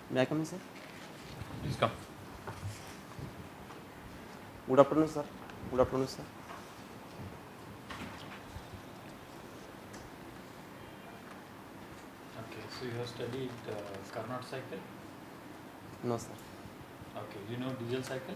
May I come in, sir? Please come. Good afternoon, sir. Good afternoon, sir. Okay, so you have studied Carnot cycle. No, sir. Okay, do you know diesel cycle?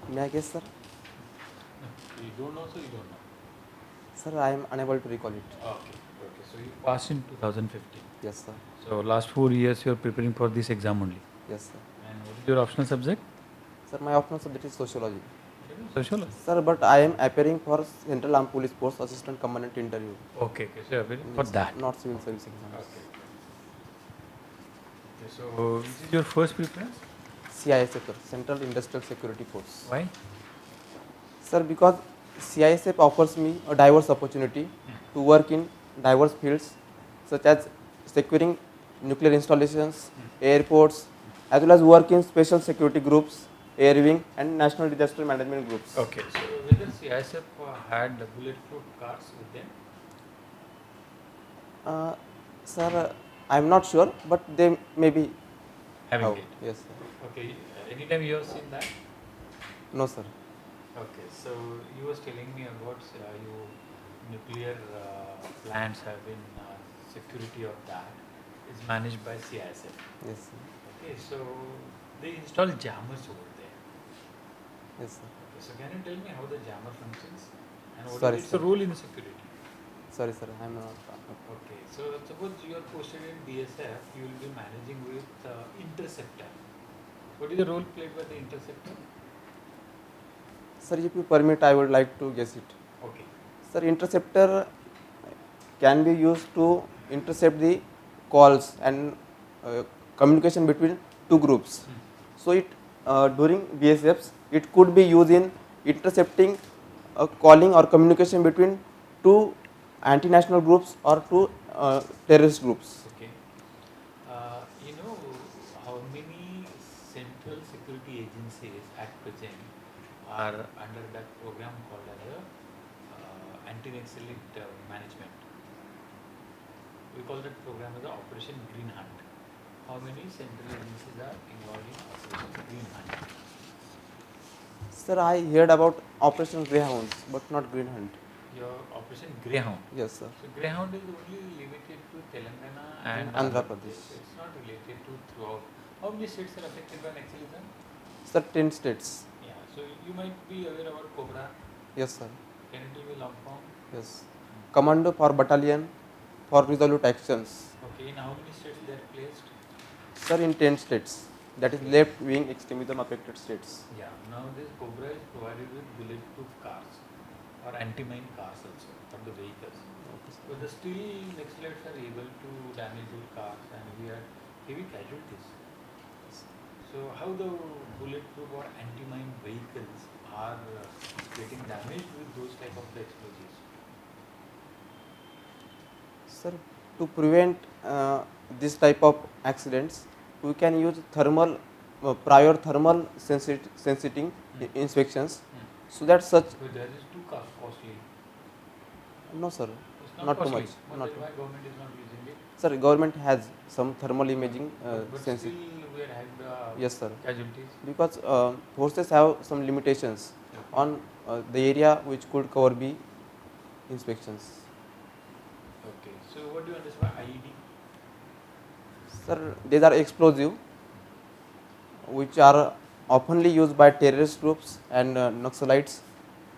May I guess, sir? No, you don't know, so you don't know. Sir, I am unable to recall it. Okay, okay. So you passed in 2015. Yes, sir. So last 4 years you are preparing for this exam only. Yes, sir. And what is your optional subject? Sir, my optional subject is sociology. Sociology. Sir, but I am appearing for Central Armed Police Force Assistant Commandant interview. Okay, okay. So you are preparing for Yes, that. not civil service exams. Okay. Okay, so which is your first preference? CISF, sir, Central Industrial Security Force. Why? Sir, because CISF offers me a diverse opportunity to work in diverse fields such as securing nuclear installations, airports, as well as work in special security groups, air wing and national disaster management groups. Okay, so whether CISF had bulletproof cars with them? Sir, I am not sure, but they may be Having have. it. Yes, sir. Okay, anytime you have seen that? No, sir. Okay, so you was telling me about you nuclear plants have been security of that is managed by CISF. Yes, sir. Okay, so they install jammers over there. Yes, sir. Okay, so can you tell me how the jammer functions and what Sorry, is its sir. role in security? Sorry, sir. I am not. Okay, so suppose you are posted in BSF, you will be managing with interceptor. What is the role played by the interceptor? Sir, if you permit, I would like to guess it. Okay. Sir, interceptor can be used to intercept the calls and communication between two groups. So it during BSFs, it could be used in intercepting calling or communication between two anti-national groups or two terrorist groups. Okay. You know how many central security agencies at present are under that program called as a anti-Naxalite management? We call that program as a Operation Green Hunt. How many central agencies are involved in Operation Green Hunt? Sir, I heard about Operation Greyhounds, but not Green Hunt. Your Operation Greyhound. Yes, sir. So Greyhound is only limited to Telangana and Andhra Pradesh. It's not related to throughout. How many states are affected by Naxalism? Sir, 10 states. Yeah, so you might be aware about Cobra. Yes, sir. Can you tell me long form? Yes. Commando for battalion for resolute actions. Okay, in how many states they are placed? Sir, in 10 states. That is left wing extremism affected states. Yeah, now this Cobra is provided with bulletproof cars or anti-mine cars also for the vehicles. Okay, sir. But the still Naxalites are able to damage those cars and we had heavy casualties. So how the bulletproof or anti-mine vehicles are getting damaged with those type of the explosives? Sir, to prevent this type of accidents, we can use prior thermal sensing inspections, so that such. But that is too costly. No, sir. It's Not too costly. much. But Not then too why government is not using it? Sir, government has some thermal imaging But sensing. still we are having the Yes, sir. casualties. Because forces have some limitations on the area which could cover B inspections. Okay. So what do you understand by IED? Sir, these are explosive which are oftenly used by terrorist groups and Naxalites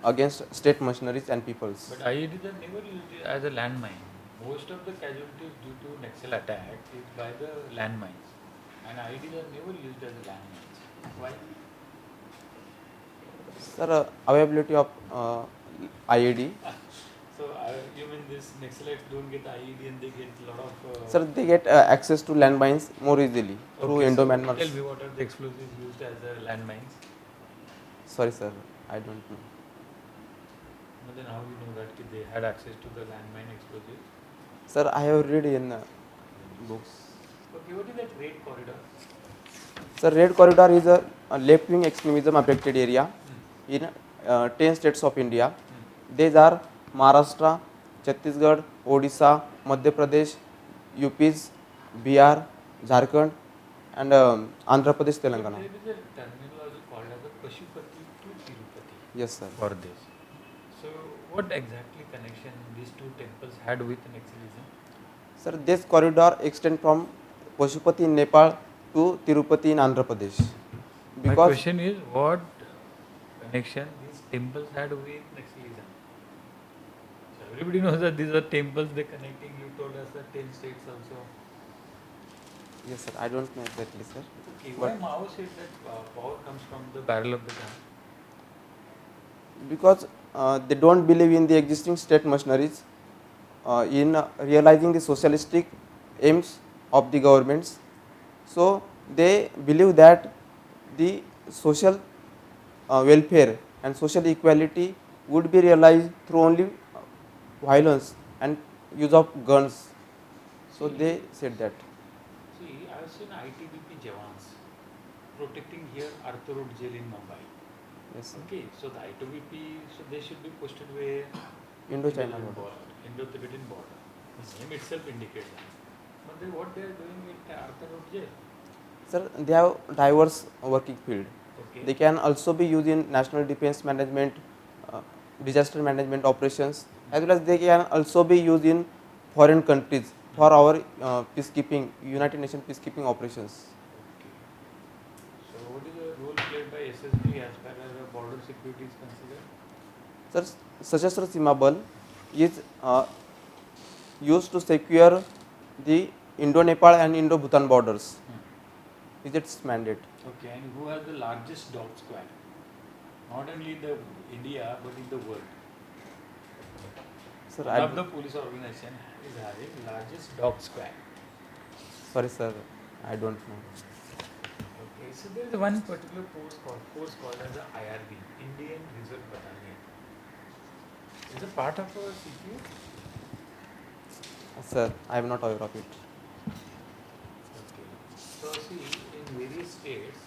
against state machineries and peoples. But IEDs are never used as a landmine. Most of the casualties due to Naxal attack is by the landmines. And IEDs are never used as a landmines. Why? Sir, availability of IED. So you mean this Naxalites don't get IED and they get a lot of... Sir, they get access to landmines more easily through okay, Indo-Myanmar. so tell me what are the explosives used as a landmines? Sorry, sir, I don't know. But then how you know that they had access to the landmine explosives? Sir, I have read in books. Okay, what is that red corridor? Sir, red corridor is a left-wing extremism affected area in 10 states of India. These are Maharashtra, Chhattisgarh, Odisha, Madhya Pradesh, UPs, Bihar, Jharkhand, and Andhra Pradesh, Telangana. There is a terminology called as a Pashupati to Tirupati Yes, sir. for this. So, what exactly connection these two temples had with Naxalism? Sir, this corridor extends from Pashupati in Nepal to Tirupati in Andhra Pradesh. My Because question is, what connection these temples had with Naxalism? So everybody knows that these are temples they connecting. You told us that 10 states also. yes, sir, I don't know exactly, sir. Okay, why But Mao said that power comes from the barrel of the gun? because they don't believe in the existing state machineries, in realizing the socialistic aims of the governments. So they believe that the social welfare and social equality would be realized through only violence and use of guns. So See, they said that. see, I have seen ITBP Jawans protecting here Arthur Road jail in Mumbai. Yes, sir. Okay, so the ITBP, so they should be posted where Indo-China Tibetan border. Indo-Tibetan border. The name itself indicates that. But they, what they are doing at Arthur Road jail? Sir, they have diverse working field. Okay. They can also be used in national defense management, disaster management operations, as well as they can also be used in foreign countries for our peacekeeping, United Nations peacekeeping operations. Okay. So what is the role played by SSB as far as border security is considered? Sir, Sashastra Seema Bal is used to secure the Indo-Nepal and Indo-Bhutan borders. Is its mandate. Okay, and who has the largest dog squad? Not only in the India but in the world. Sir, One of the police organization is having largest dog squad. sorry, sir, I don't know. Okay, so there is one particular force called as the IRB, Indian Reserve Battalion. Is a part of our CPU? Sir, I am not aware of it. Okay. So see, in various states,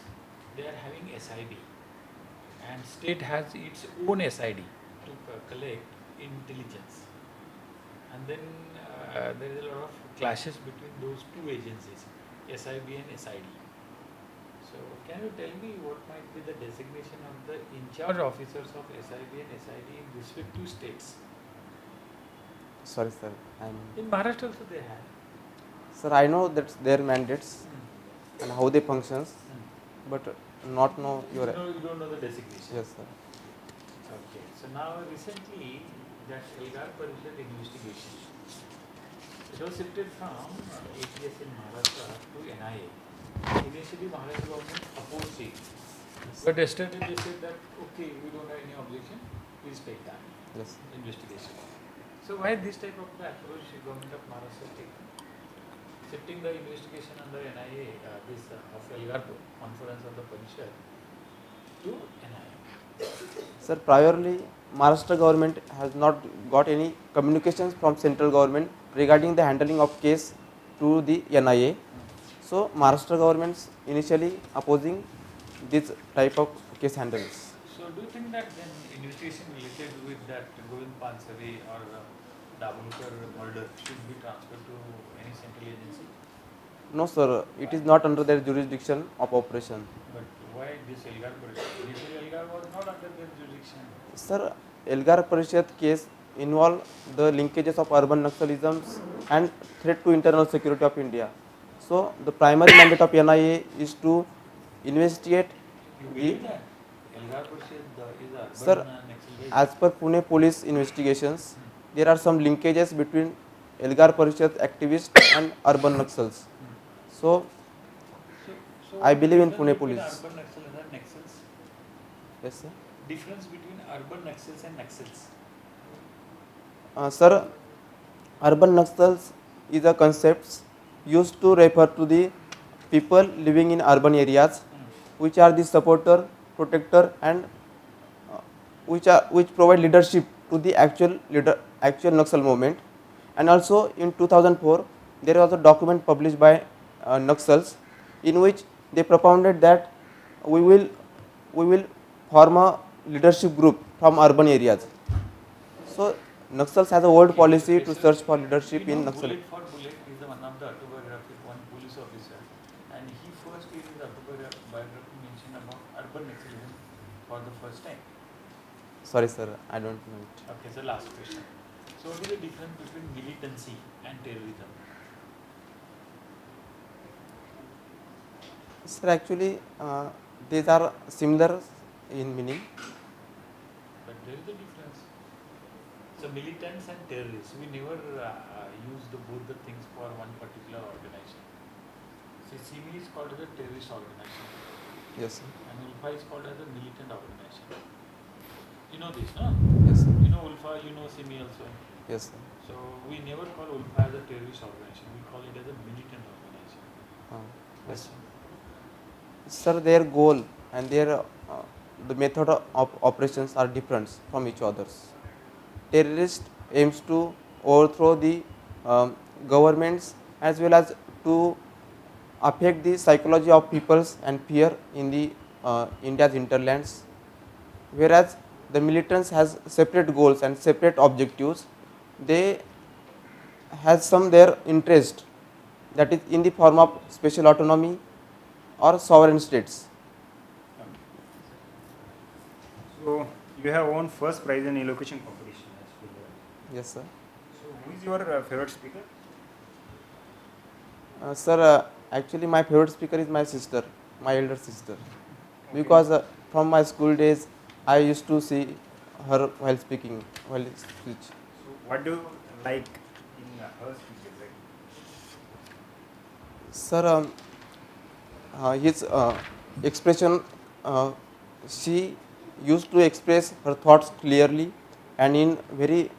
they are having SID, and state has its own SID to collect intelligence, and then there is a lot of clashes between those two agencies, SIB and SID. So can you tell me what might be the designation of the in-charge officers of SIB and SID in respective states? Sorry, sir. In Maharashtra also they have. Sir, I know that's their mandates and how they functions, but not know your. You don't know the designation. Yes, sir. Okay. So now recently that Elgar Parishad investigation, it was shifted from ATS in Maharashtra to NIA. Initially Maharashtra government opposed it. But yesterday they said that okay, we don't have any objection, please take that Yes. investigation. So why this type of the approach government of Maharashtra has taken? Shifting the investigation under NIA, of Elgar conference of the Parishad to NIA. Sir, priorly, Maharashtra government has not got any communications from central government regarding the handling of case to the NIA. So, Maharashtra government's initially opposing this type of case handles. So do you think that then investigation related with that Govind Pansari or Dabulkar murder should be transferred to any central agency? No, sir, it is not under their jurisdiction of operation. But why this Elgar Parishad? Initially Elgar was not under their jurisdiction. Sir, Elgar Parishad case involve the linkages of urban Naxalism and threat to internal security of India. So, the primary mandate of NIA is to investigate You the. believe that? Elgar Parishad is a urban Sir, Naxal as per Pune police investigations, there are some linkages between Elgar Parishad activists and urban Naxals. So, So I believe in difference Pune between police. Urban Naxal and Naxals? yes, sir. Difference between urban Naxals and Naxals? Sir, urban Naxals is a concept used to refer to the people living in urban areas, which are the supporter, protector, and which provide leadership to the actual Naxal movement. And also in 2004, there was a document published by Naxals in which they propounded that we will form a leadership group from urban areas. So Naxals has a old policy to search for leadership in Naxal. Bullet for bullet is the one of the autobiographic one. police officer, and he first in his autobiography mentioned about urban nationalism for the first time. Sorry, sir, I don't know it. Okay, so last question. So what is the difference between militancy and terrorism? Sir, actually, these are similar in meaning. But there is a difference. So militants and terrorists, we never use both the things for one particular organization. See, CME is called as a terrorist organization, Yes, sir. and ULFA is called as a militant organization. You know this, no? Yes, sir. You know ULFA, you know CME also. Yes, sir. So we never call ULFA as a terrorist organization. We call it as a militant organization. Yes, sir. Sir, their goal and their the method of operations are different from each others. Terrorist aims to overthrow the governments as well as to affect the psychology of peoples and fear in the India's hinterlands, whereas the militants has separate goals and separate objectives. They has some their interest, that is in the form of special autonomy or sovereign states. So you have won first prize in elocution competition. Yes, sir. So who is your favorite speaker? Sir, actually my favorite speaker is my sister, my elder sister, because from my school days I used to see her while speaking, while speech. So what do you like in her speeches? Like, Sir, his expression, she used to express her thoughts clearly and in very